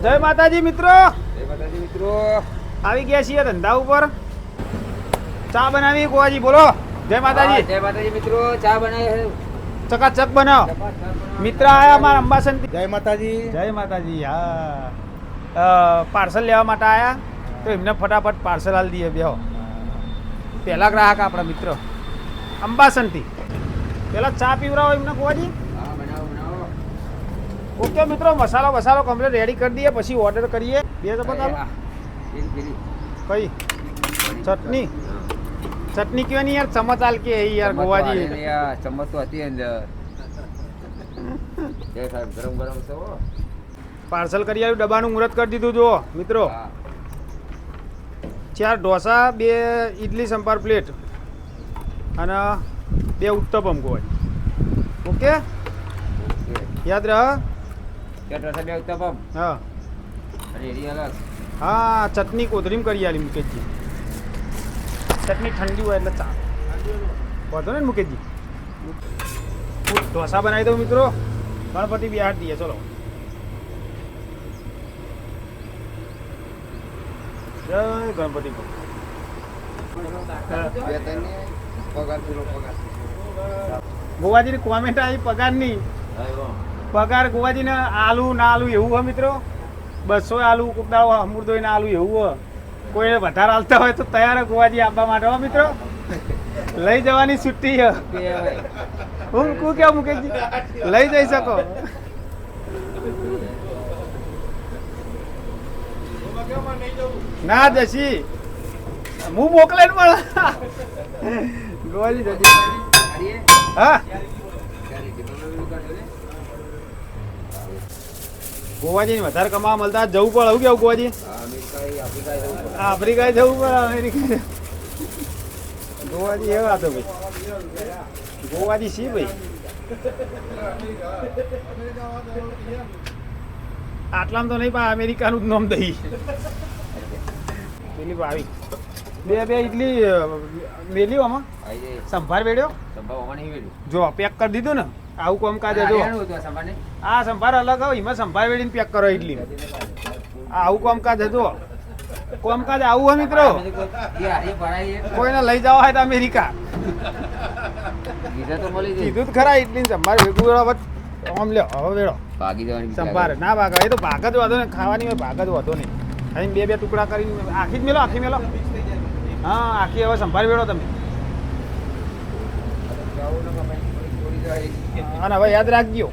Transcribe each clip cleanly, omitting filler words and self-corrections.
જય માતાજી મિત્રો. જય માતાજી મિત્રો. આવી ગયા છીએ ધંધા ઉપર. ચા બનાવી ગોવાજી, બોલો. જય માતાજી. જય માતાજી મિત્રો. ચા બનાવી ચકાચક બનાવો. મિત્ર આયા અમારા અંબાસન. જય માતાજી. જય માતાજી. હા, પાર્સલ લેવા માટે આયા તો એમને ફટાફટ પાર્સલ આલી દઈએ. બેહો. પહેલા ગ્રાહક આપણા મિત્ર અંબાસનથી. પેલા ચા પીવરાવો એમને ગોવાજી. હા, બનાવો બનાવો. ઓકે મિત્રો, મસાલો કમ્પ્લીટ રેડી કરી દઈએ, પછી ઓર્ડર કરીએ. બે ચપાતા કઈ ચટણી ચટણી કયો નહીં યાર, ચમચ આલ કે યાર ગોવાજી. ચમચ તો હતી અંદર. જય સાહેબ, ગરમ ગરમ છે હો. પાર્સલ કરી આવ્યું, ડબ્બાનું મુહૂર્ત કરી દીધું. જુઓ મિત્રો, 4 ઢોસા, 2 ઇડલી સંભાર પ્લેટ અને 2 ઉત્તપમ ગોવાજી. ઓકે, યાદ રહે. હા હા, ચટણી કોથરીમ કરી આલી મુકેશજી. ચટણી ઠંડી હોય એટલે ચા વાંધો ને મુકેશજી. ઢોસા બનાવી દઉં મિત્રો. ગણપતિ બિહાર દઈએ. ચલો, જય ગણપતિ. ગોવાજીની કોમેન્ટ આવી પગારની. પગાર ગોવાજીને આલુ ના આલુ એવું હોય મિત્રો. 200 આલુ કોક દાડો અમૃતોય ના આલુ એવું હોય. કોઈને વધારે હાલતા હોય તો તૈયાર ગોવાજી આપવા માટે હો મિત્રો. લઈ જવાની છુટ્ટી છે. હું કેવું મુકેશજી, લઈ જઈ શકો. ના જશી હું મોકલે ને પણ ગોવાજી જજી. હા, ગોવાજી વધારે કમાવા મળતા જવું પડે. આવું કેવું ગોવાજી? આફ્રિકા જવું પડે, અમેરિકા. ગોવાજી એવા હતો ભાઈ. ગોવાજી સી ભાઈ. આટલામાં તો નહીં, પણ અમેરિકાનું જ નામ દઈ. પેલી આવી 2 ઇડલી મેલ્યું આમાં સંભાર વેડ્યો. જો પેક કરી દીધું ને. આવું કામકાજ જો. આ સંભાર અલગ હોય, એમાં સંભાર વેડીને પેક કરો ઇડલી. આવું કામકાજ હતું. કામકાજ આવું હોય મિત્રો. કોઈને લઈ જવા હોય તો અમેરિકા કીધું જ ખરા. ઇડલી સંભાર ભેગું આમ લ્યો. હવે વેડો સંભાર ના ભાગ. એ તો ભાગ જ વાંધો ને, ખાવાની હોય ભાગ જ વાંધો નહીં. અહીં 2 ટુકડા કરીને આખી જ મેલો. આખી મેલો. હા, આખી. હવે સંભાર વેડો તમે. અને હવે યાદ રાખજો.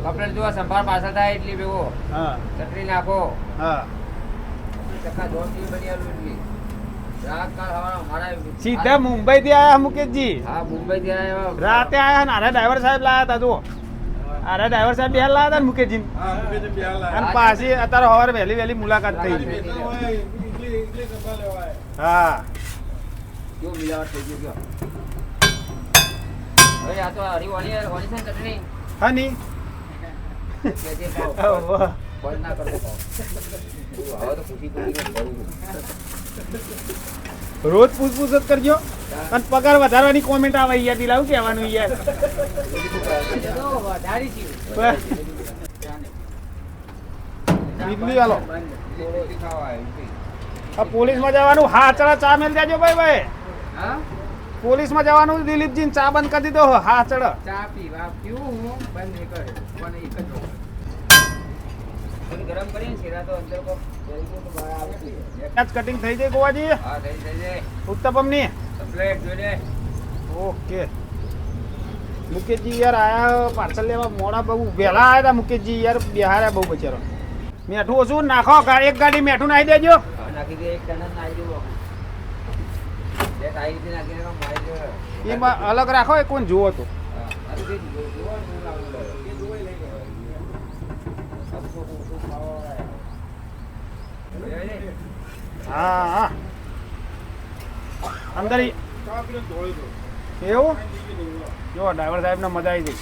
કપડે જો સંભાર પાછળ થાય એટલી ભેગો. હા, ચટણી નાખો. હા, સીધા મુંબઈ થી આયા મુકેશજી. હા, મુંબઈ થી આવ્યા. રાતે આયા ને. આરા ડ્રાઈવર સાહેબ લાયા હતા. જુઓ, આરા ડ્રાઈવર સાહેબ બિહાર લાયા હતા ને મુકેશજી. અને પાછી અત્યારે સવારે વહેલી મુલાકાત થઈ. હા, કેવું મિલાવટ થઈ ગયું. હવે આ તો હરી છે ચટણી. હા ની બંધ ના કરતો. હવે તો રોજ પૂછપૂછ જ કરજો. અને પગાર વધારવાની કોમેન્ટ આવે યાર. દિલાવું કહેવાનું યાર. ઇડલી વાલો. પોલીસમાં જવાનું. હા, ચડા ચા મેલ દેજો ભાઈ. પોલીસમાં જવાનું. દિલીપજી ચા બંધ કરી દીધો. હા, ચડ ચા પીવા પીવું હું બંધ નહીં કરે. પણ એક જ ગરમ કરીને શેરા તો અંદર કો કટિંગ થઈ જાય ગોવાજી. હા, થઈ જાય. ઉત્તપમ ની પ્લેટ જોડે. ઓકે. મુકેશજી યાર આયા પાર્સલ લેવા. મોડા બહુ વહેલા આવ્યા હતા મુકેશજી યાર. બિહાર્યા બહુ બચારો. મેઠું ઓછું નાખો. એક ગાડી મેઠું નાખી દેજો. નાખી દે. એક ટન નાખી દેવો. એમાં અલગ રાખો. એ કોણ જુઓ તો. હા હા, અંદર એવું. જો ડ્રાઈવર સાહેબ ને મજા આવી ગઈ.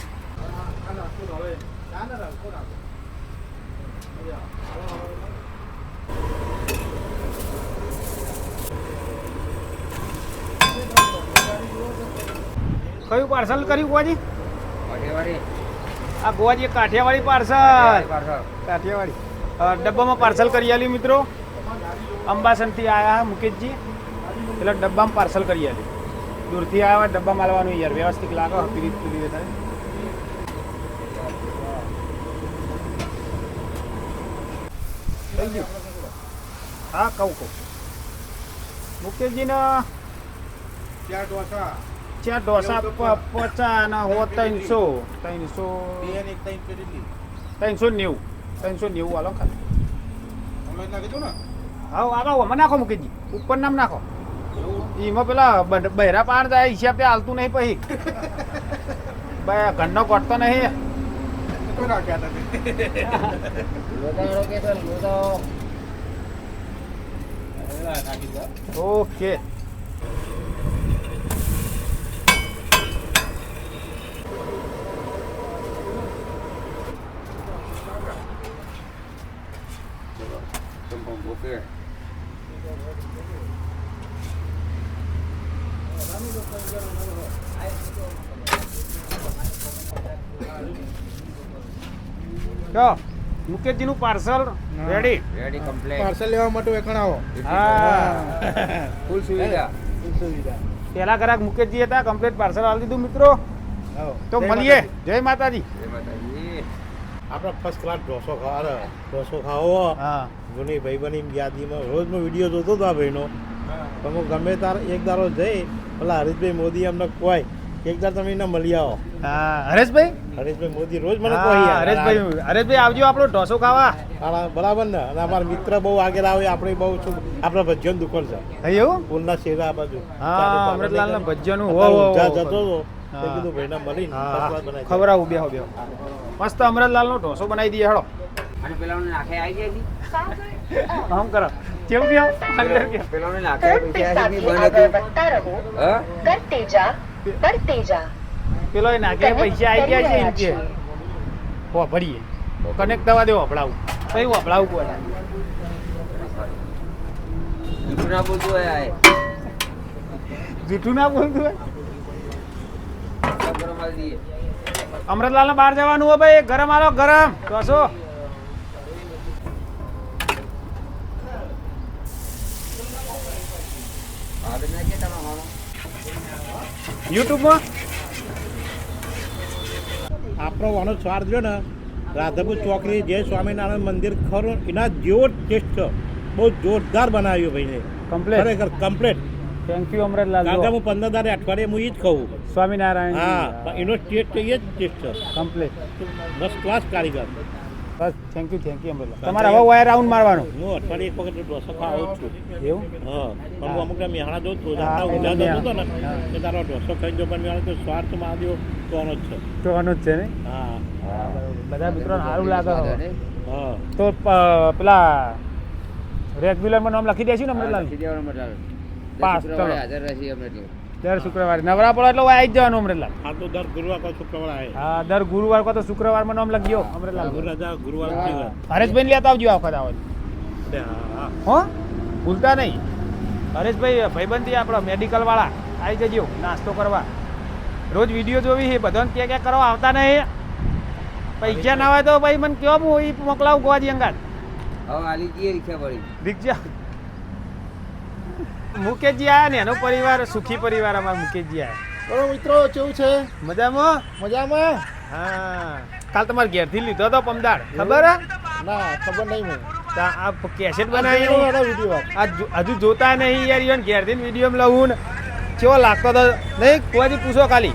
કયું પાર્સલ કર્યું ગોવાજી? કાઠિયાવાડી. આ ગોવાજી એક કાઠિયાવાડી પાર્સલ. પાર્સલ. કાઠિયાવાડી ડબ્બામાં પાર્સલ કરી આલ્યું મિત્રો. અંબાસનથી આવ્યા મુકેશજી એટલે ડબ્બામાં પાર્સલ કરી આલ્યું. દૂરથી આવ્યા ડબ્બામાં લાવવાનું યાર વ્યવસ્થિત લાગો પીરી પીરી થાય. થઈ ગયું. હા કહું મુકેશજીના 4 ઢોસા 50 ના હો 390 વાલો ખાલી. હા આગળ મને નાખો મુકેશજી ઉપર નામ નાખો. એમાં પેલા બહેરા પાર જાય હિસાબ તે હાલતું નહીં પછી ઘરનો કોટતો નહીં. Okay okay. તો મુકેશજીનું parcel ready. Ready complete. Parcel લેવા માટે એકણ આવો. હા ફૂલ સુવિધા. પેલા ગ્રાહક મુકેશજી હતા કમ્પ્લીટ પાર્સલ આપી દીધું મિત્રો. તો મળીએ. જય માતાજી. જય માતાજી. આપણે ફર્સ્ટ ક્લાસ ઢોસો ખાવો. હા જૂની ભાઈબંધની યાદીમાં રોજ મેં વિડીયો જોતો હતો આ ભાઈનો. તો હું ગમે તાર એક દારો જઈ પેલા હરીશભાઈ મોદી અમને કોઈ એક દાર તમે એને મળી આવો. હા હરેશભાઈ. હરીશભાઈ મોદી રોજ મને હા, કોઈ હરેશભાઈ આવજો આપણો ઢોસો ખાવા. બરાબર ને. અને અમારા મિત્ર બહુ આગળ આવે આપણે બહુ છું આપણા ભજ્યોની દુકાન છે એવું પુલના શેરા બાજુ. હા અમૃતલાલના ભજ્યાનું હો ત્યાં જતો હતો તે કીધું ભાઈને મળીને first class બનાવી દે. ખવડાવું બેહો મસ્ત અમૃતલાલનો ઢોસો બનાવી દઈએ હેડો. અને પેલાને નાખે આવી જાય જી. આમ કરો કેવું બેહો અંદર બેહો. પેલાને નાખે પૈસા આવી બંધ હતું. પેલો એ નાખે પૈસા આવી ગયા છે એમ કે હો ભરીએ કનેક્ટ થવા દેવો અપડાવું કઈ અપડાવું કોઈ જૂઠું ના બોલતું હોય આ. જૂઠું ના બોલતું હોય. ગરમ આવી દઈએ. અમૃતલાલને બહાર જવાનું હોય ભાઈ ગરમ આલો ગરમ ઢોસો. આગળ નાખીએ તમારા મામા. યુટ્યુબમાં આપણો વાનો સ્વાદ રહ્યો ને રાધાપુર ચોકડી જય સ્વામિનારાયણ મંદિર ખરો એના જેવો ટેસ્ટ છે. બહુ જોરદાર બનાવ્યો ભાઈને. કમ્પ્લેટ. ખરેખર કમ્પ્લેટ. Thank you Amritlal. કારણ કે હું 15 દાડે અઠવાડિયે હું એ જ ખાઉં. સ્વામિનારાયણ. હા પણ એનો ટેસ્ટ એ જ ટેસ્ટ છે. કમ્પ્લેટ. ફર્સ્ટ ક્લાસ કારીગર. બસ થેન્ક યુ અમૃતલાલ. તમારે હવે વાયર રાઉન્ડ મારવાનો. હું અઠવાડિયે એક વખત ઢોસો ખાવા આવું જ છું. એવું હા પણ હું અમુક મેહાણા જોઉં છું હા, ઊંઝા મેં- જતો હતો ને કે તારો ઢોસો ખાઈ જો પણ મેહાણા તો સ્વાર્થ મહાદેવ કોનો જ છે. જોવાનું જ છે ને. હા બધા મિત્રોને સારું લાગે હવે. હા તો પેલા રેગ્યુલરમાં નામ લખી દેશું ને અમૃતલાલ. લખી દેવાનું મતલબ. પાસ, શુક્રવારે ચલો. હાજર રહેશે અમે એટલે. દર શુક્રવારે નવરા પડો એટલે આવી જ જવાનું અમૃતલાલ. આ તો દર ગુરુવાર પર શુક્રવાર આવે. હા દર ગુરુવાર કો તો શુક્રવારમાં નામ લખજો અમૃતલાલ. રજા ગુરુવાર હરેશભાઈ લેતા આવજો આ વખત આવો હા હો ભૂલતા નહીં. હરેશભાઈ ભાઈબંધી આપણો મેડિકલ વાળા આવી જજો નાસ્તો કરવા. રોજ વિડીયો જોવી છે બધાને ક્યાં કરવા આવતા નહીં. પૈસા ના હોય તો ભાઈ મને કયો હું એ મોકલાવું ગોવાજી અંગાત હવે આલી જઈએ રિક્ષા પડી. દીકજા. મુકેશજી આયા ને એનો પરિવાર સુખી પરિવાર અમારો મુકેશજી આયા. બોલો મિત્રો કેવું છે? મજામાં. મજામાં? હા કાલ તમારે ઘેરથી લીધો હતો પમદાર ખબર હે? ના ખબર નહીં મને. આ કેસેટ બનાવી વિડીયો આ હજુ જોતા નહીં યાર ઈવન ઘેરથી વિડીયો લઉં ને કેવો લાગતો હતો નહીં કોઈ પૂછો ખાલી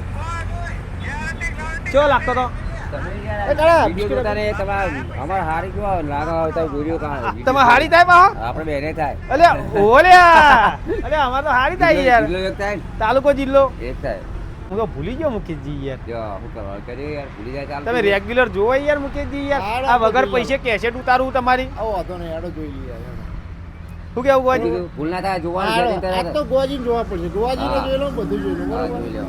કેવો લાગતો હતો. તમે એ યાર કાળા, વિડીયો જોતા ને તમારે અમારે હારી કેવા લાગે હોય તો વિડીયો કાં તમારે હારી થાય પાહો. આપણે બેને થાય. અલ્યા ઓલ્યા અલ્યા અમારે તો હારી થાય યાર. જિલ્લો એક થાય ને તાલુકો જિલ્લો એક થાય. હું તો ભૂલી ગયો મુકેશજી યાર. જો શું કરવા કરીએ યાર ભૂલી જાય ચાલ. તમે રેગ્યુલર જોવો યાર મુકેશજી યાર. આ વગર પૈસે કેસેટ ઉતારવું તમારી આવો વાંધો નહીં હેડો જોઈ લઈએ. શું કેવું ગોવાજી? ભૂલ ના થાય જોવાનું છે નહીં આ તો તરત. ગોવાજીને જોવા પડશે. ગોવાજીને હા. જોઈ લો ને બધું જોઈ લો હા, બરાબર? જોઈ લો.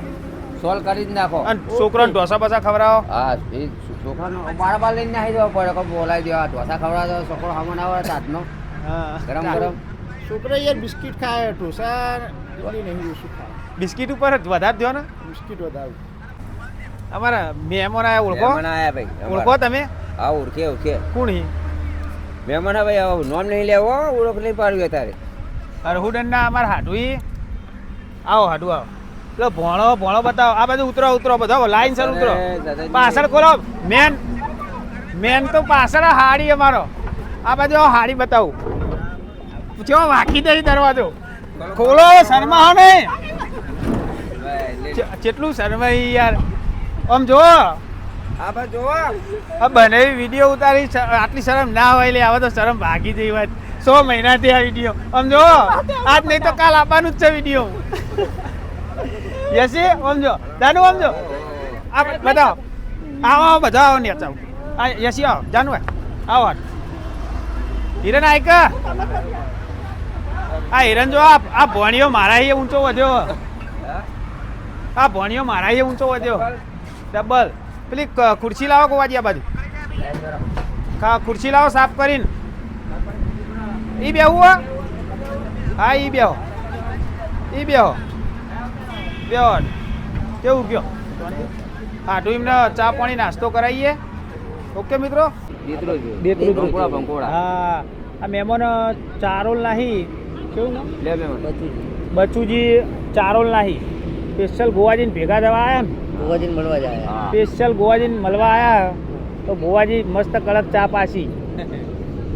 સોલ્વ કરી જ નાખો. અને છોકરાને ઢોસા બસા ખવડાવો. હા એ છોકરાનો બાર લઈને નાખી દેવા પડે કોઈ બોલાવી દેવા ઢોસા ખવડાવે તો છોકરો હમણાં આવે તાતનો હા ગરમ ગરમ. છોકરા યાર બિસ્કિટ ખાય ઢોસા એટલી નહીં ઓછું ખાય. બિસ્કિટ ઉપર જ વધારે દો ને. બિસ્કિટ વધારે અમારા મહેમાન આયા ઓળખો મહેમાન આયા ભાઈ ઓળખો તમે હા ઓળખે કોણ હી મહેમાન ભાઈ આવો નોમ નહીં લેવો ઓળખ નહીં પાડવી તારે અરહુડન ના અમારા હાડુઈ આવો હાડુ આવો પેલો ભોણો બતાવો આ બાજુ ઉતરો બધા લાઈન સર ઉતરો પાછળ ખોલો મેન તો પાછળ હાડી અમારો આ બાજુ હાડી બતાવું જો વાકી દઈ દરવાજો ખોલો શર્મા ને કેટલું શરમાઈ યાર આમ જો આ બાજુ જોવો આ બનાવી વિડીયો ઉતારી આટલી શરમ ના હોય લે હવે તો શરમ ભાગી જઈ વાત 100 મહિનાથી આ વિડીયો આમ જો આજ નહીં તો કાલ આપવાનું જ છે વિડીયો યસી આમ જો જાનુ આમ જો આ બતાવો આવો બધા આવો ને ચાવ આ યસી આવો જાનુ આવો હિરન આયક આ હિરન જો આ ભણિયો મારા હે ઊંચો વધ્યો આ ભણિયો મારા હે ઊંચો વધ્યો ડબલ પેલી ખુરશી લાવો કોવાજી આ બાજુ ખુરશી લાવો સાફ કરીને ઈ બેહું હા ઈ બેહો કેવું ગયો હા તો એમને ચા પાણી નાસ્તો કરાવીએ ઓકે મિત્રો હા આ મહેમાન ચારોલ નાહી કેવું બચુજી ચારોલ નાહી સ્પેશિયલ ગોવાજીને ભેગા થવા આવ્યા ને ગોવાજીને મળવા જાય સ્પેશિયલ ગોવાજીને મળવા આવ્યા તો ગોવાજી મસ્ત કડક ચા પાછી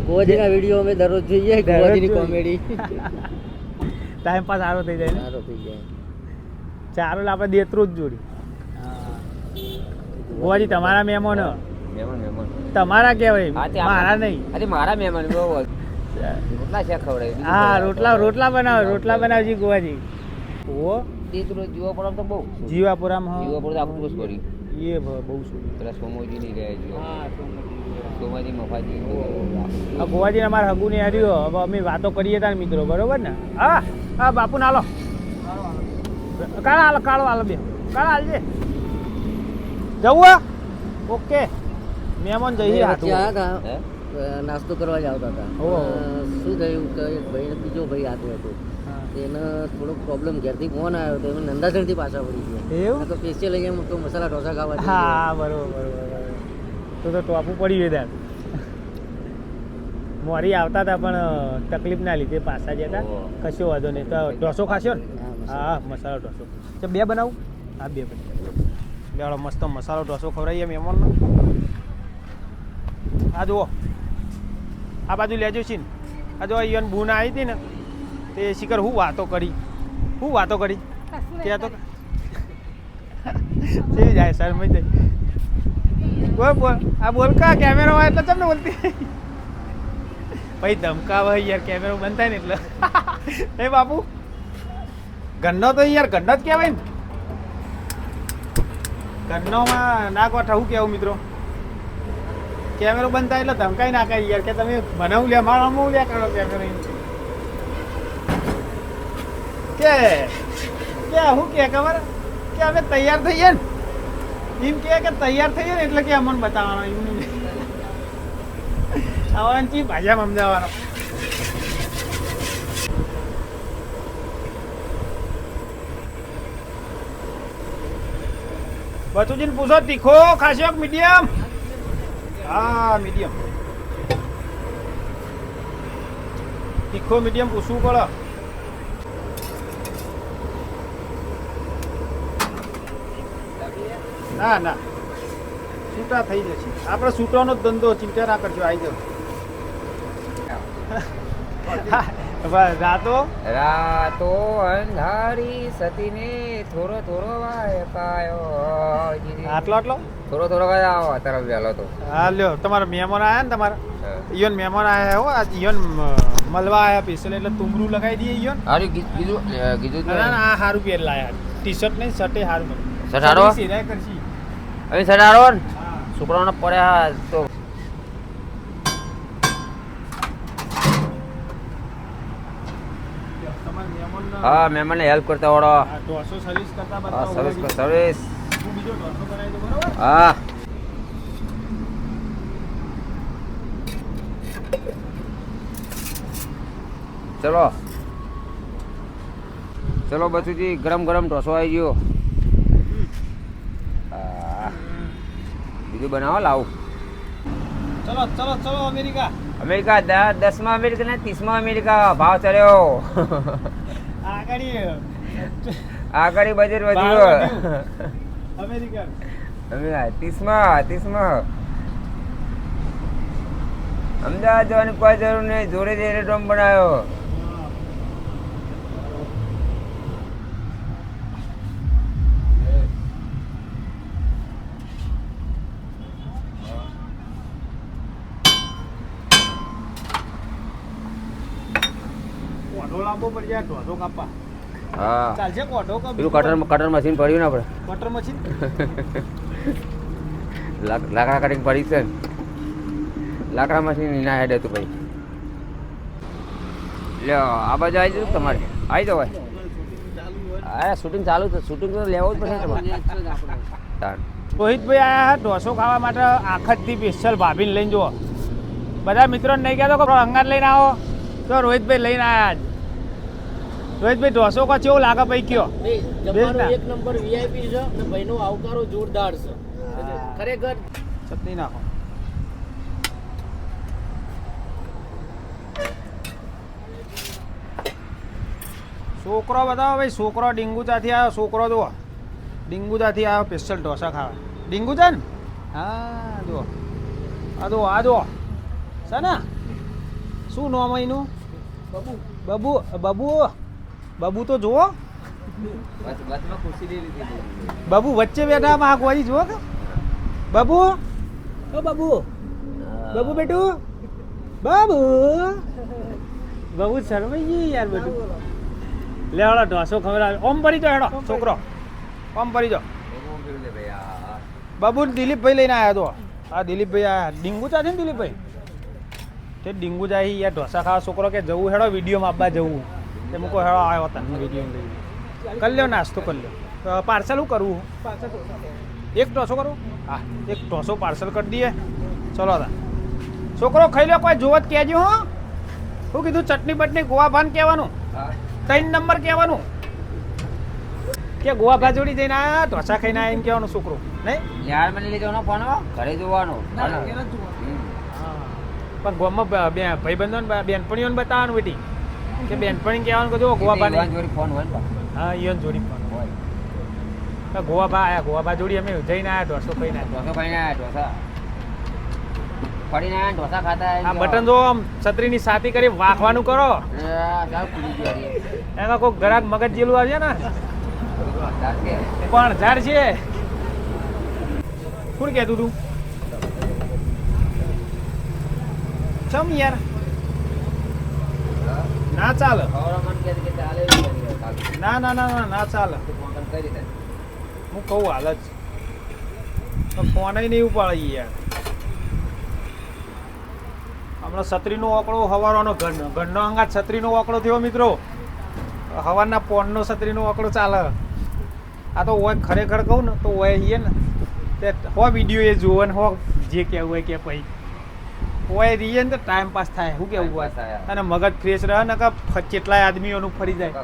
ગોવાજીના વિડીયો અમે દરરોજ જોઈએ ગોવાજીની કોમેડી ટાઈમ પાસ સારો થઈ જાય ને સારો થઈ જાય ચારોલ આપણે દેતરું જ જોડી ગોવાજી તમારા મહેમાન તમારા કહેવાય મારા નહીં અરે મારા મહેમાન બહુ રોટલા છે ખવડાવી હા રોટલા બનાવજી ગોવાજી ઓ જીવાપુરામ તો બહુ જીવાપુરામાં જીવાપુર આખું બસ કર્યું એ બહુ શું પેલા સોમોજી ની રહ્યા સોમાજી મફાજી ગોવાજી અમારા હગુ ને હાર્યો હવે અમે વાતો કરીએ તાર મિત્રો બરોબર ને હા હા બાપુ નાલો કાળો હાલો બે કાળા હાલજે જવું ઓકે મહેમાન જઈએ નાસ્તો કરવા જ આવતા હતા શું થયું કે ભાઈ બીજો ભાઈ આતો હતો એને થોડોક પ્રોબ્લેમ ઘેરથી ફોન આવ્યો તો એમને નંદાસણથી પાછા પડી ગયા એવું તો સ્પેશિયલ અહીંયા તો મસાલા ઢોસા ખાવા હા બરોબર તો ટોપું પડી ગયું ત્યાં મોરી આવતા હતા પણ તકલીફ ના લીધે પાછા જતા કશો વાંધો નહીં તો ઢોસો ખાશો ને હા મસાલો ઢોસો તો બે બનાવું હા બે બનાવું મસ્ત મસાલો ઢોસો ખવડાવીએ મહેમાનનો આ જુઓ આ બાજુ લેજો છીએ આ જો અહીંયા બૂના આવી હતી ને તે શિખર હું વાતો કરી ત્યાં તો થઈ જાય સર મઈ જાય બોલ આ બોલ કા કેમેરા હોય એટલે તમને બોલતી ભાઈ ધમકાવે યાર કેમેરો બંધ થાય ને એટલે એ બાપુ ગન્નો તો યાર ગન્નો જ કહેવાય ને ગન્નોમાં ના કોઠા હું કેવું મિત્રો કેમેરો બંધ થાય એટલે ધમકાઈ નાખાય યાર કે તમે બનાવું લે મારા હું લે કરો કેમેરો કે હું કે ખબર કે અમે તૈયાર થઈએ ને એમ કે તૈયાર થઈએ ને એટલે કે અમને બતાવવાનો એમ આવવાનું ચી ભાષામાં સમજાવવાનો બચુજીને પૂછો તીખો ખાશો મીડિયમ હા મીડિયમ તીખો મીડિયમ પૂછવું પડે ના છૂટા થઈ જશે આપણે છૂટાનો જ ધંધો ચિંતા ના કરજો આવી જાવ રાતો અંધારી સતીને થોડો વાયકાયો આટલો થોડો આવો તરફ વહેલો તો હા લ્યો તમારા મહેમાન આયા ને તમારા ઈયોન મહેમાન આયા હો આ ઈયોન મળવા આયા સ્પેશિયલ એટલે તુમરું લગાવી દઈએ ઈયોન હારું કીધું ના આ હારું પહેર લાયા ટી શર્ટ નહીં શર્ટે હારું સટારો સિરાય કરશી હવે સટારો છોકરાઓને પડ્યા તો હા મહેમાનને હેલ્પ કરતા વાળો સર્વિસ કરતા હા સર્વિસ બીજો ઢોસો બનાવી દો બરોબર હા ચલો બચુજી ગરમ ઢોસો આવી ગયો વિડીયો બનાવો લાવું. ચલો ચલો ચલો અમેરિકા. અમેરિકા 10માં અમેરિકા ને 30માં અમેરિકા ભાવ ચડ્યો. આગળ બજેટ વધ્યું. અમેરિકા 30માં અમદાવાદ જવાની કોઈ જરૂર નહીં, જોડે જ એરોડ્રોમ બનાવ્યો. કોઢો લાંબો પડી જાય, ઢોધો કાપા હા ચાલશે. કોઢો કે પેલું કટર મશીન પડ્યું ને આપણે, કટર મશીન. લાકડા કટિંગ પડી છે ને, લાકડા મશીન ના હેડ હતું ભાઈ. લ્યો આ બાજુ આવી જવું તમારે, આવી જાવ ભાઈ. અરે શૂટિંગ ચાલુ છે, શૂટિંગ તો લેવું જ પડશે તમારે. રોહિતભાઈ આયા ઢોસો ખાવા માટે આખતથી સ્પેશિયલ ભાભીને લઈને જુઓ. બધા મિત્રોને નહીં કહેતો કે અંગાત લઈને આવો, તો રોહિતભાઈ લઈને આવ્યા. રોહિતભાઈ ઢોસો કો કેવું લાગે ભાઈ કયો? એક નંબર વીઆઈપી છે અને ભાઈનો આવકારો જોરદાર છે ખરેખર. ચટણી નાખો. છોકરો બતાવો ભાઈ, છોકરો ડીંગુચાથી આવ્યો. છોકરો જુઓ ડીંગુચાથી આવ્યો સ્પેશિયલ ઢોસા ખાવા. ડીંગુચા ને? હા જુઓ આ જુઓ, આ જુઓ છે ને. શું નામ એનું? બબુ. બબુ બબુ બબુ તો જુઓ. બબુ વચ્ચે બેઠા માગવાજી જુઓ કે બબુ. ઓ બબુ, બબુ બેટું, બાબુ બબુ શરમાઈ ગઈ યાર બેટું. લે હળો ઢોસો ખબર. ઓમ ભરી જાઓ હેડો છોકરો, ઓમ ભરી જાઓ. બબુ દિલીપભાઈ લઈને આવ્યા તો. આ દિલીપભાઈ આયા. ડીંગુચા છે ને દિલીપભાઈ? તે ડીંગુચા યાર ઢોસા ખાવા. છોકરો કે જવું હેડો વિડીયોમાં આપવા જવું. તે મૂકો હેડો આવ્યો તને વિડીયો લઈ. કરી લ્યો નાસ્તો કરી લ્યો. પાર્સલ શું કરવું? એક ઢોસો કરું? હા એક ઢોસો પાર્સલ કરી દઈએ. ચલો તા છોકરો ખાઈ લ્યો. કોઈ જોવત કહેજો. હો શું કીધું? ચટણી બટણી ગોવા ભાન કહેવાનું, 3 નંબર કહેવાનું કે ગોવા ભાજોડી જઈને આ ઢોસા ખાઈને આવીને કહેવાનું છોકરો. નહીં યાર મને લઈ જવાનો ફોન ઘરે જોવાનો. પણ ગોવામાં ભાઈબંધો બેનપણીઓને બતાવવાનું બેટી કે બેનપણી કહેવાનું કે જો ગોવા ભાન ફોન હોય ને. હા ઈવન જોડી ફોન હોય. ગોવા ભા આયા, ગોવા ભા જોડી અમે જઈને આવ્યા ઢોસો ખાઈને આવ્યા. ઢોસો ખાઈને આવ્યા, ઢોસા ફરીને આવ્યા, ઢોસા ખાતા આ બટન જો આમ છત્રીની સાથી કરી વાંખવાનું કરો. એમાં કોઈ ગ્રાહક મગજ જેલું આવશે ને પણ ઝાડ છે. કોણ કહેતું તું? ચમ યાર ના ચાલે. ના ના ના ના ના ચાલે. હું કહું હાલ જ ફોન નહીં ઉપાડી યાર. હમણાં છત્રીનો ઓકળો હવારનો ઘરનો અંગાત છત્રીનો ઓકળો થયો મિત્રો. હવારના પોનનો છત્રીનો ઓકળો ચાલે. આ તો હોય ખરેખર કહું ને તો હોય એ ને તે હો વિડીયો એ જોવે ને હો જે કહેવું હોય કે પછી હોય રહીએ ને તો ટાઈમ પાસ થાય. શું કેવું હોય? અને મગજ ફ્રેશ રહે ને કે કેટલાય આદમીઓનું ફરી જાય.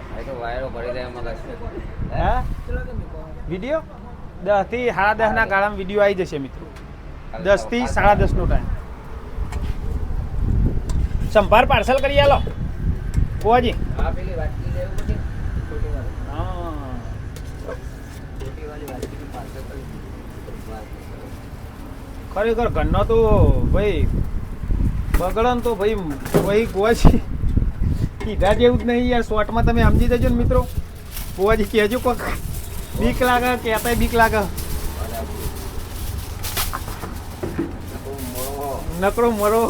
હા વિડીયો 10 થી 10:30 ના ગાળામાં વિડીયો આવી જશે મિત્રો. 10 થી 10:30 નો ટાઈમ. સંભાર પાર્સલ કરી આલો ગોવાજી. ખરેખર ઘરનો તો ભાઈ બગડન તો ભાઈ ભાઈ ગોવાજી કીધા જેવું જ નહીં યાર. શોર્ટમાં તમે સમજી જજો ને મિત્રો. ગોવાજી કહેજો કોક બીક લાગે, કહેતાય બીક લાગે. નકરો મરો.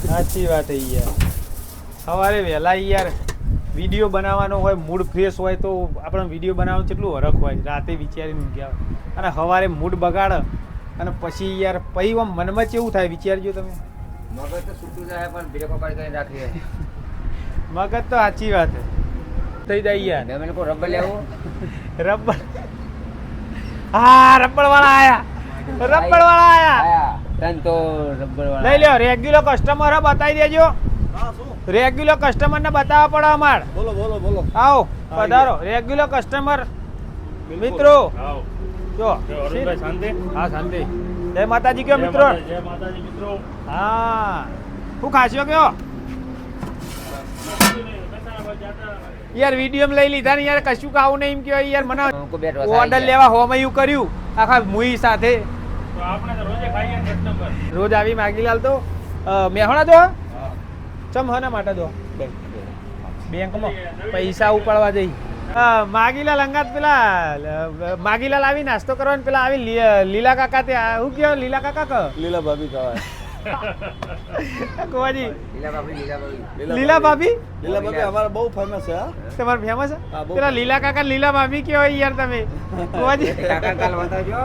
સાચી વાત યાર. સવારે વહેલા યાર વિડીયો બનાવવાનો હોય, મૂડ ફ્રેશ હોય તો આપણે વિડીયો બનાવવાનું કેટલું હરખ હોય. રાતે વિચારીને ઊંઘ્યા અને સવારે મૂડ બગાડે અને પછી યાર પછી આમ મનમાં કેવું થાય વિચારજો તમે. મગજ તો છૂટું જાય પણ બ્રેકો પાડી કરીને રાખીએ. મગજ તો સાચી વાત થઈ જાય યાર. તમે લોકો રબર લેવું? રબર હા રબર વાળા આયા. રબર વાળા આયા. તન તો રબર વાળા લઈ લ્યો. રેગ્યુલર કસ્ટમર બતાવી દેજો. રેગ્યુલર કસ્ટમર ને બતાવવા પડે અમાર. બોલો બોલો બોલો. આવો પધારો રેગ્યુલર કસ્ટમર મિત્રો. જો અરુણભાઈ શાંતિ. હા શાંતિ. જય માતાજી કયો મિત્રો. જય માતાજી મિત્રો. હા શું ખાસ્યો કયો યાર વિડીયો લઈ લીધા ને યાર કશું ખાવું નહીં એમ કહેવાય યાર મને ઓર્ડર લેવા હોમ એવું કર્યું આખા મુઈ સાથે તો આપણે તો રોજે ખાઈએ ને એક નંબર. રોજ આવી માગીલાલ તો મેહોણા જો ચમ હના માટે જો બેંકમાં પૈસા ઉપાડવા જઈ માગીલાલ અંગાત પેલા માગીલાલ આવી નાસ્તો કરવાનો પેલા આવી લીલા કાકા ત્યાં શું કહેવાય લીલા કાકા ક લીલા ભાભી ખાવાય. કોવાજી લીલા ભાભી લીલા ભાભી લીલા ભાભી અમારા બહુ ફેમસ છે. હા તમારે ફેમસ હા, બહુ પેલા લીલા કાકા લીલા ભાભી કહેવાય યાર તમે કોવાજી કાકા કાલ બતાવજો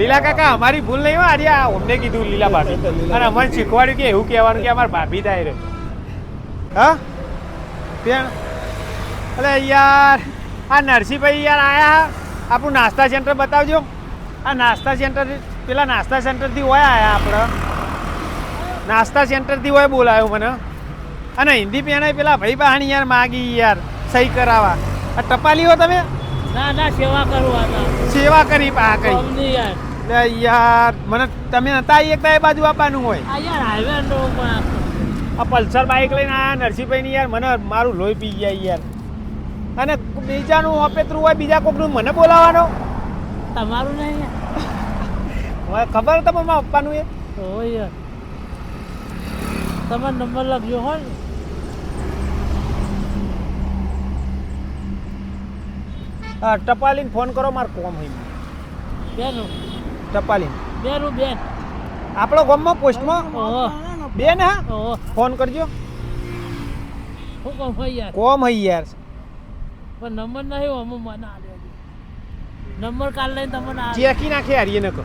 લીલા કાકા અમારી ભૂલ નહીં હો આજે આ અમને કીધું લીલા ભાભી અને અમને શીખવાડ્યું કે એવું કહેવાનું કે અમારા ભાભી થાય રે હા પેણ અરે યાર આ નરસિંહભાઈ યાર આયા આપણું નાસ્તા સેન્ટર બતાવજો આ નાસ્તા સેન્ટર પેલા નાસ્તા સેન્ટરથી હોય આયા આપણે નાસ્તા સેન્ટરથી હોય બોલાયો મને અને હિન્દી પેણાય પેલા ભાઈ બહાની યાર માગી યાર સહી કરાવવા આ ટપાલી હો તમે ના ના સેવા કરવા સેવા કરી પા કઈ યાર લે યાર મને તમે નતા એકતા એ બાજુ આપવાનું હોય આ યાર હાઈવે નો આ પલ્સર બાઇક લઈને આયા નરસિંહભાઈની યાર મને મારું લોહી પી ગયા યાર અને બીજાનું ઓપેતરું હોય બીજા કોકનું મને બોલાવવાનો તમારું નહીં હવે ખબર તમને મારા પપ્પાનું એ હોય યાર તમારો નંબર લખજો હો ને હા ટપાલીને ફોન કરો મારે કોમ હોય બેનું ટપાલીને બેન આપણો ગામમાં પોસ્ટમાં ઓહો બેન હા ઓહો ફોન કરજો શું કહું હોય યાર કોમ હોય યાર પણ નંબર નહીં હોય અમે મને આલ્યો નંબર કાલ લઈને તમને ચેકી નાખે હારીએ નકો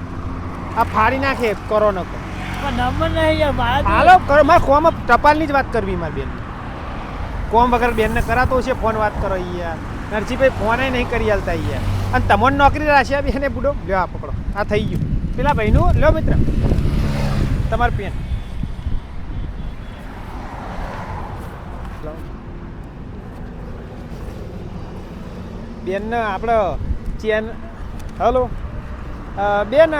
આ ફાડી નાખે કરો નકો પણ નંબર નહીં યાર મારા હાલો કરો મારે કોમ ટપાલની જ વાત કરવી મારી બેન કોમ વગર બેનને કરાતો છે ફોન વાત કરો યાર નરસિંહભાઈ ફોન નહીં કરી હાલતા યાર અને તમને નોકરી રાખ્યા બેને બુડો લ્યો આ પકડો આ થઈ ગયું પેલા ભાઈનું લ્યો મિત્ર તમારું પેન બેન આપણે ચેન હલો બેન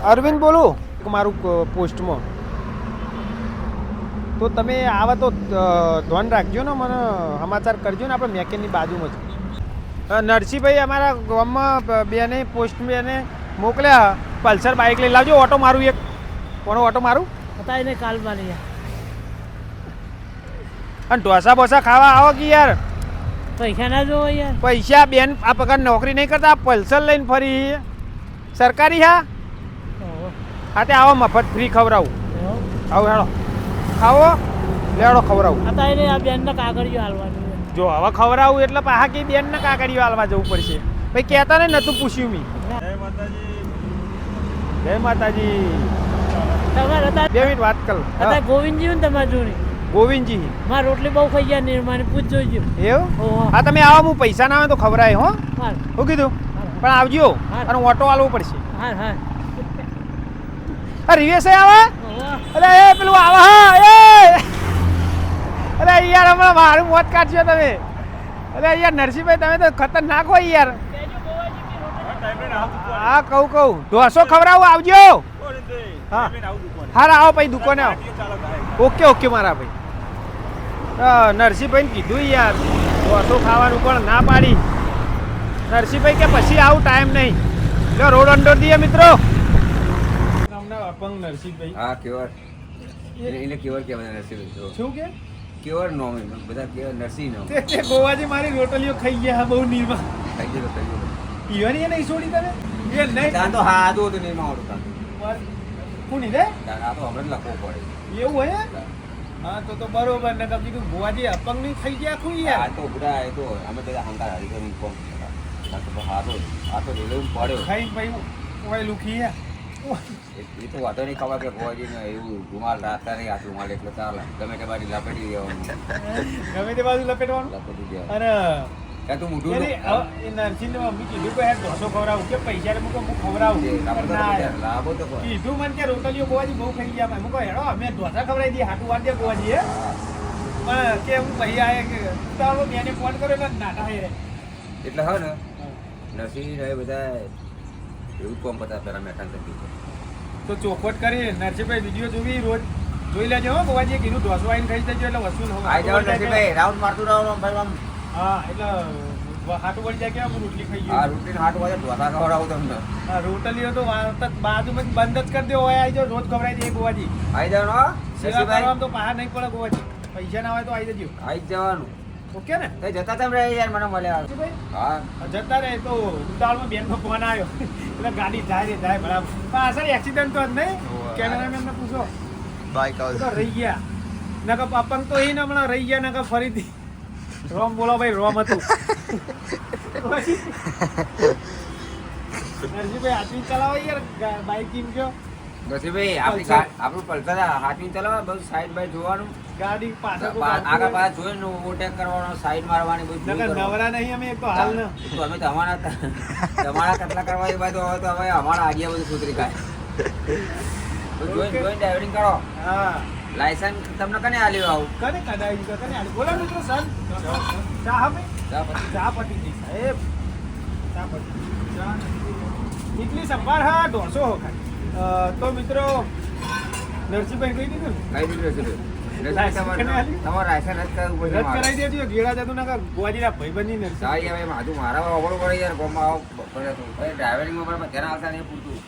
અરવિંદ બોલું મારું પોસ્ટમાં તો તમે આવા તો ધ્યાન રાખજો ને મને સમાચાર કરજો ને આપણે મેકેનની બાજુમાં જ નરસિંહભાઈ અમારા ગામમાં બેને પોસ્ટ બેને મોકલ્યા પલ્સર બાઇક લઈ લાવજો ઓટો મારું એક કોનો ઓટો મારું બતાવીને કાલ મારી યાર અને ઢોસા બોસા ખાવા આવો કે યાર પૈસા ના જોવો યાર પૈસા બેન આ પગાર નોકરી નહીં કરતા પલ્સર લઈને ફરી સરકારી હા ઓહો હા તે આવો મફત ફ્રી ખવડાવું આવો હેડો ખાવો લેડો ખવડાવું બતાવીને આ બેનને કાગળિયો હાલવાનું જો હવે ખવડાવું એટલે પાહા કે બેનને કાકડીઓ હાલવા જવું પડશે ભાઈ કહેતા ને નતું પૂછ્યું મી જય માતાજી. જય માતાજી તમારે હતા 2 મિનિટ વાત કર હતા ગોવિંદજી ને તમારા જોડે ગોવિંદજી મારે રોટલી બહુ ખાઈ ગયા નિર્માણ પૂછ જોઈજો એવું ઓહો હા તમે આવો હું પૈસા ના આવે તો ખવડાય હો હાલ શું કીધું પણ આવજો હા. અને ઓટો આલવો પડશે હાલ હાલ આ રિવેસે આવે ઓહો અરે એ પેલું આવે હા એ અરે યાર હમણાં મારું મોત કાઢશો તમે અરે યાર નરસિંહભાઈ તમે તો ખતરનાક હોય યાર હા કહું ઢોસો ખવડાવું આવજો હા હારા આવો પછી દુકાને આવો ઓકે ઓકે મારા ભાઈ નરસિંહભાઈને કીધું યાર ઢોસો ખાવાનું પણ ના પાડી નરસિંહભાઈ કે પછી આવું ટાઈમ નહીં જો રોડ અંડર દઈએ મિત્રો અપંગ નરસિંહભાઈ હા કેવર એને કેવર કહેવાય નરસિંહ શું કે કેવર નોમ બધા કેવર નરસિંહ નોમ તે ગોવાજી મારી રોટલીઓ ખાઈ ગયા બહુ નિર્મા થઈ ગયો પીવાની નહીં છોડી તમે એ નહીં દાન તો હા આદું હતું નહીં માવડું કામ કોની રે દાન આ તો હમણાં જ લખવો પડે એવું હોય હા તો બરોબર ને કબજી તું ગોવાજી અપંગ નહીં થઈ ગયા આખું યાર આ તો બધા એ તો અમે બધા હંકાર હારી કરીને કોમ આ તો રેલવે પડ્યો ખાઈ ભાઈ ઓય લુખી યાર એ તો વાતો નહીં ખબર કે ભોવાજીને એવું રૂમાલ રાખતા નહીં હાથ રૂમાલ એટલે ચાલે ગમે તે બાજુ લપેટી દેવાનું ગમે તે બાજુ લપેટવાનું લપેટી દેવાનું અને ત્યાં તું મોઢું એ નરસિંહને મમ્મી કીધું કે યાર ઢોસો ખવડાવું કે પૈસા મૂકો હું ખવડાવું પણ ના યાર. લાભો તો કોઈ. કીધું મને કે રોટલીઓ ગોવાજી બહુ ખાઈ ગયા મેં કહો હેડો અમે ઢોસા ખવડાવી દઈએ હાટું વાંધે ગોવાજી હે પણ કે હું ભાઈ આયા કે તારો મેને ફોન કર્યો એટલે નાટા હે રે એટલે હા ને નરસિંહ ને એ બધા એવું કોમ પચાસ પેલા મેઠાણ થતી છે. તો ચોખવટ કરી નરસિંહભાઈ વિડીયો જોવી રોજ જોઈ લેજો હો ગોવાજી કીધું ઢોસો આવીને ખાઈ જજો એટલે વસૂલ આઈ જાવ નરસિંહભાઈ, રાઉન્ડ મારતું રહો ભાઈ આમ. હા એટલે હાટું પડી જાય કે આમ રોટલી ખાઈ આ ગયું રૂટીન 8 વાગે ઢોસા ખવડાવું તમને. હા રોટલીઓ તો બાજુમાં જ બંધ જ કરી દો હોય આવી જાઓ રોજ ખવડાવી દે ગોવાજી આઈ જવાનું હો સેવા નરસિંહભાઈ, કરવામાં તો બહાર નહીં પડે ગોવાજી પૈસા ના હોય તો આવી જજો આઈ જ જવાનું. ઓકે ને કઈ જતા તમે રહે યાર મને મળ્યા. નરસિંહભાઈ? હા જતા રહે તો ઉતાવળમાં બેનનો ફોન આવ્યો એટલે ગાડી જાય રે જાય બરાબર પાછળ એક્સિડન્ટ તો જ નહીં કેમેરામેનને પૂછો બાઈક તો રહી ગયા નકર અપંગ તો એને હમણાં રહી ગયા નકર ફરીથી રોમ બોલો ભાઈ રોમ હતું નરસિંહભાઈ હાથવી ચલાવો યાર બાઈક કેમ કયો નરસિંહભાઈ આપણું પલ્સર હાથવી ચલાવવા બધું સાઈડ બાઈડ જોવાનું, ગાડી પાછળ આગળ પાછળ જોઈને ઓવરટેક કરવાનો, સાઈડ મારવાની બધું નકર જોઈ નવરા નહીં અમે એક તો હાલ ને તો અમે તમારા કેટલા કરવા એ બાજુ હવે તો હવે અમારા આગળ બધું સુધરી કાય. તો જોઈને ડ્રાઇવિંગ કરો. હા લાયસન્સ તમને કને આલ્યું આવું? કને કદાઈ કને આલી બોલો મિત્રો સર ચા હવે ચા પતી ગઈ સાહેબ ચા પતી ચા ઇડલી સંભાર હા ઢોસો હો ખાય તો મિત્રો નરસિંહભાઈ કહી દીધું ને કઈ દીધું છે? લાયસન્સ કને આલ્યું? તમારે લાયસન્સ રદ કરવું પડશે રદ મારે. કરાવી દેજો ગેડા જતું ના ગોવાજીના ભાઈબંધની નરસિંહ સારી હવે માધું મારા અવળું પડે યાર ગોમાં આવો ડ્રાઇવિંગમાં પણ ધ્યાન આવતા નહીં પૂરતું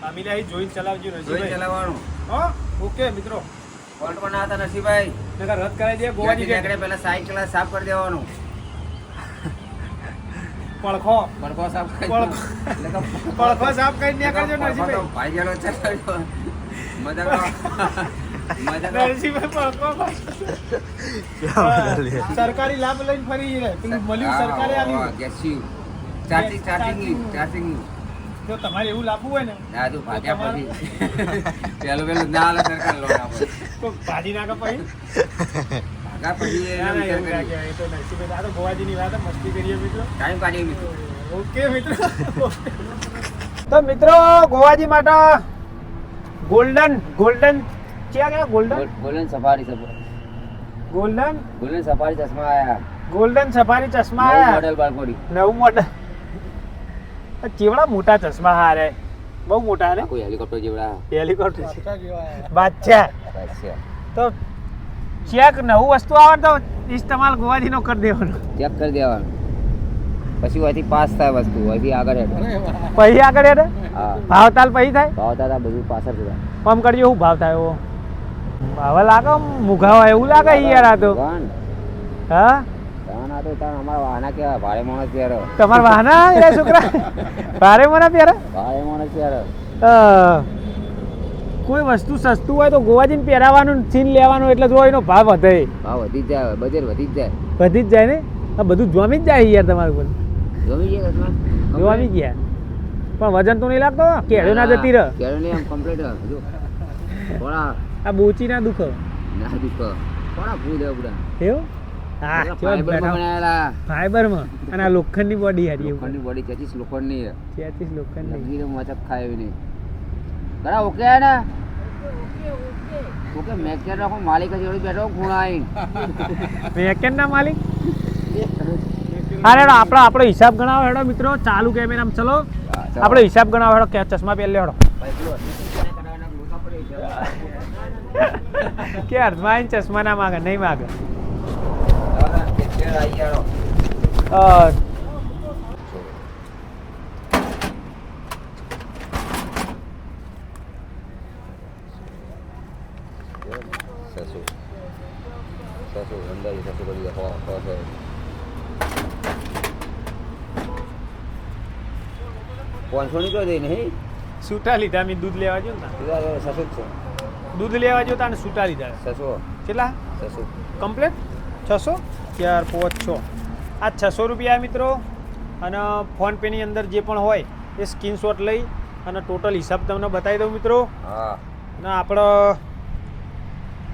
ફેમિલી અહીં જોઈને ચલાવજો જોઈ નરસિંહભાઈ ચલાવવાનું. હા ઓકે મિત્રો ફોલ્ટ પણ ના હતા નરસિંહભાઈ. નકર રદ કરાવી દે ગોવાજી નીકળે પહેલા સાઈડ ક્લાસ સાફ કરી દેવાનું. પડખો પડખો સાફ કરી પડખો. એટલે તો પડખો સાફ કરી નીકળજો નરસિંહભાઈ ભાઈ ગયેલો ચલાવજો. મજા કરો. મજા કરો. નરસિંહભાઈ પડખો સરકારી લાભ લઈને ફરી રહે પેલું મળ્યું સરકારે આવ્યું ગેસ્યુ ચાર્જિંગ જો તમારે એવું લાભવું હોય ને ના તું ભાગ્યા પછી પેલું ના આલે સરકાર લોન આપે. તો ભાજી નાખો પછી ભાગ્યા પછી ના, ના, એવું ના કહેવાય. એ તો નરસિંહભાઈ આ તો ગોવાજીની વાત છે, મસ્તી કરીએ મિત્રો ટાઈમ કાઢી મિત્રો. ઓકે મિત્રો તો મિત્રો ગોવાજી માટે ગોલ્ડન ક્યાં ગયા ગોલ્ડન ગોલ્ડન સફારી ચશ્મા આયા. ગોલ્ડન સફારી ચશ્મા નવું આયા મોડેલ બારકોડી. નવું મોડલ ચેવડા મોટા ચશ્મા હારે બહુ મોટા ને કોઈ હેલિકોપ્ટર જેવડા. હેલિકોપ્ટર બાદશાહ બસ છે. તો ચેક નવું વસ્તુ આવે તો ઇસ્તેમાલ ગોવાજીનો કરી દેવાનો ચેક કરી દેવાનું. પછી અહીંથી પાસ થાય વસ્તુ, અહીંથી આગળ હેઠ. પછી આગળ હેડે હા ભાવતાલ પછી થાય ભાવતા હતા બધું પાછળ જતા. આમ કરજો શું ભાવ થાય એવો ભાવ લાગે આમ મુઘા હોય એવું લાગે યાર આ તો ગણ હા ગણ આ તો તાર અમારા વાહના કેવા ભાડે માણસ પહેરો. તમારા વાહના એ છોકરા ભારે મને પહેરે ભાડે માણસ પહેરો. કોઈ વસ્તુ સસ્તું હોય તો ગોવાજીને પહેરાવાનું સીન લેવાનું એટલે જો એનો ભાવ વધે ભાવ વધી જ જાય, બજેટ વધી જ જાય. વધી જ જાય ને આ બધું જોમી જ જાય યાર તમારું પર જોમી ગયા કસમાં? જોમી ગયા પણ વજન તો નહીં લાગતો કેળો ના જતી રહે કેળો નહીં આમ કમ્પ્લીટ જો થોડા આ બોચી ના દુખો ના દુખો થોડા ભૂ દેવા બધા. એવું હા ફાઈબરમાં બનાવેલા. ફાઈબરમાં અને આ લોખંડની બોડી હારી એવું લોખંડની બોડી 33 લોખંડની 33 લોખંડની લગી મચક ખાય એવી નહીં. બરા ઓકે હે ને? ઓકે મેકેર રાખો માલિક જ એવડી બેઠો ખૂણા આવીને. વેકેન્ડ ના માલિક હા હેડો આપણો હિસાબ ગણાવો હેડો મિત્રો ચાલુ કેમેરામાં ચલો આપણો હિસાબ ગણાવો હેડો કે ચશ્મા પહેરી લેડો કે અર્ધમાં આવીને ચશ્મા ના માગે નહીં માગે પાંચસોની તો દઈ નહીં. સૂટા લીધા મેં દૂધ લેવા જો ને સસો જ છે. દૂધ લેવા જો તાને સૂટા લીધા સસો કેટલા સસો કમ્પ્લેટ 600 4 5 6 આ 600 રૂપિયા મિત્રો અને ફોનપેની અંદર જે પણ હોય એ સ્ક્રીનશોટ લઈ અને ટોટલ હિસાબ તમને બતાવી દઉં મિત્રો હા અને આપણો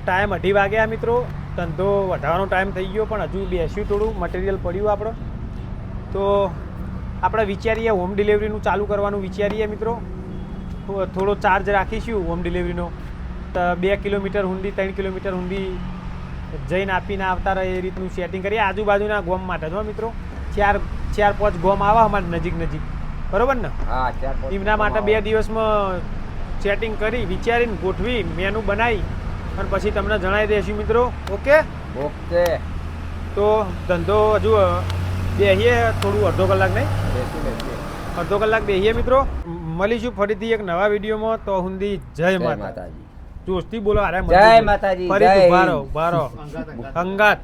ટાઈમ 2:30 વાગ્યા મિત્રો ધંધો વધારવાનો ટાઈમ થઈ ગયો પણ હજુ બેસ્યું થોડું મટીરિયલ પડ્યું આપણે તો આપણે વિચારીએ હોમ ડિલિવરીનું ચાલુ કરવાનું વિચારીએ મિત્રો થોડો ચાર્જ રાખીશું હોમ ડિલિવરીનો તો 2 કિલોમીટર સુધી 3 કિલોમીટર સુધી જઈને આપીને આવતા રહે એ રીતનું સેટિંગ કરીએ આજુબાજુના ગોમ માટે જો મિત્રો 4-5 ગોમ આવે અમારે નજીક બરોબર ને હા ચાર એમના માટે 2 દિવસમાં સેટિંગ કરી વિચારીને ગોઠવી મેનુ બનાવી અને પછી તમને જણાવી દઈશું મિત્રો. ઓકે ઓકે તો ધંધો હજુ બેહીએ થોડું અડધો કલાક નહીં, અડધો કલાક બેહીએ મિત્રો. મળીશું ફરીથી એક નવા વિડીયોમાં. તો હુંદી જય માતાજી. જોશથી બોલો. અરે જય માતાજી. ફરીથી ઉભા રહો અંગાત.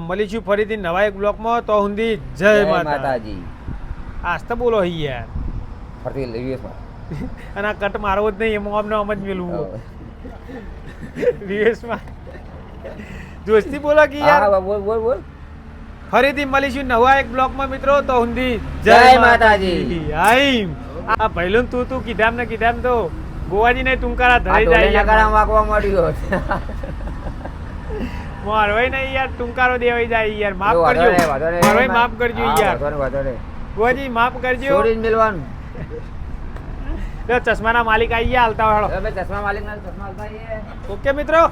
મળીશું ફરીથી નવા એક બ્લોકમાં. તો હુંદી જય માતાજી. આસ્તે બોલો યાર. ફરતી દિવસમાં અને આ કટ મારવો જ નહીં, એમાં અમને આમ જ મેળવું દિવસમાં. જોશથી બોલો કે યાર. હા બોલ બોલ બોલ. ફરીથી મળીશું નવા એક બ્લોકમાં મિત્રો. તો હુંદી જય માતાજી. આઈમ આ પહેલું તું કીધામ ને કીધામ તો ગોવાજી ને ટુંકારા ધરી જાય નગારા વાગવા માંડ્યો. મારવાય નહીં યાર, ટુંકારો દેવાઈ જાય યાર. માફ કરજો મારવાય, માફ કરજો યાર. ગોવાજી માફ કરજો. છોડીને મિલવાનું. ચશ્માના માલિક આવી ગયા હાલતા વાળો. ચશ્મા માલિક ના ચશ્મા હાલતા. ઓકે મિત્રો.